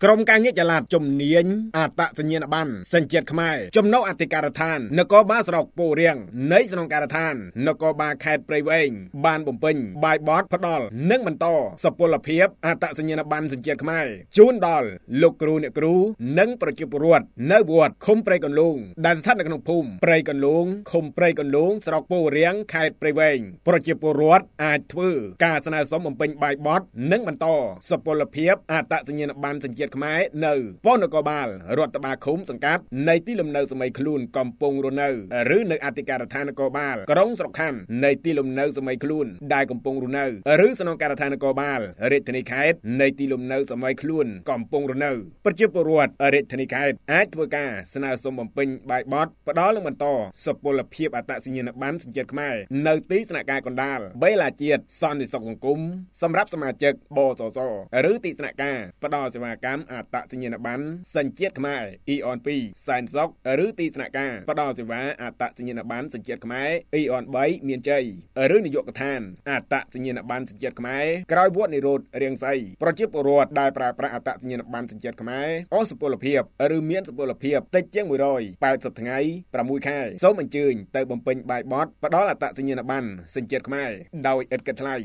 ក្រមការងារចល័តជំនាញអត្តសញ្ញាណប័ណ្ណសញ្ជាតិខ្មែរចំណុចអធិការដ្ឋាននគរបាលស្រុកពោធិ៍រៀងនៃស្នងការដ្ឋាននគរបាលខេត្តព្រៃវែងបានបំពេញបាយបទផ្ដល់និងបន្តសុពលភាពអត្តសញ្ញាណប័ណ្ណសញ្ជាតិខ្មែរជូនដល់លោកគ្រូអ្នកគ្រូនិងប្រជាពលរដ្ឋនៅវត្តឃុំព្រៃកន្លងដែលស្ថិតនៅក្នុងភូមិព្រៃកន្លងឃុំព្រៃកន្លងស្រុកពោធិ៍រៀងខេត្តព្រៃវែងប្រជាពលរដ្ឋអាចធ្វើការស្នើសុំបំពេញបាយបទនិងបន្តសុពលភាពអត្តសញ្ញាណប័ណ្ណសញ្ជាតិខ្មែរនៅប៉ុស្តិ៍នគរបាលរដ្ឋបាលឃុំសង្កាត់នៃទីលំនៅសម័យខ្លួនកំពុងរស់នៅឬនៅអធិការដ្ឋាននគរបាលក្រុងស្រុកខណ្ឌនៃទីលំនៅសម័យខ្លួនដែលកំពុងរស់នៅឬស្នងការដ្ឋាននគរបាលរាជធានីខេត្តនៃទីលំនៅសម័យខ្លួនកំពុងរស់នៅប្រជាពលរដ្ឋរាជធានីខេត្តអាចធ្វើការស្នើសុំបំពេញបាយបទផ្ដល់និងបន្តសុពលភាពអត្តសញ្ញាណប័ណ្ណសញ្ជាតិខ្មែរនៅទីស្នាក់ការកណ្ដាលបេឡាជាតិសន្តិសុខសង្គមសម្រាប់សមាជិកបសសឬទីស្នាក់ការផ្ដល់សេវាកម្មអត្តសញ្ញាណប័ណ្ណសញ្ជាតិខ្មែរ EON2 សែនសុខឬទីស្នាក់ការផ្ដល់សេវាអត្តសញ្ញាណប័ណ្ណសញ្ជាតិខ្មែរ EON3 មានជ័យឬនាយកដ្ឋានអត្តសញ្ញាណប័ណ្ណសញ្ជាតិខ្មែរក្រោយវត្តនិរោធរាំងសីប្រជាពលរដ្ឋដែលប្រើប្រាស់អត្តសញ្ញាណប័ណ្ណសញ្ជាតិខ្មែរអស់សុពលភាពឬមានសុពលភាពតិចជាង180ថ្ងៃ6ខែសូមអញ្ជើញទៅបំពេញបាយបទផ្ដល់អត្តសញ្ញាណប័ណ្ណសញ្ជាតិខ្មែរដោយឥតគិតថ្លៃ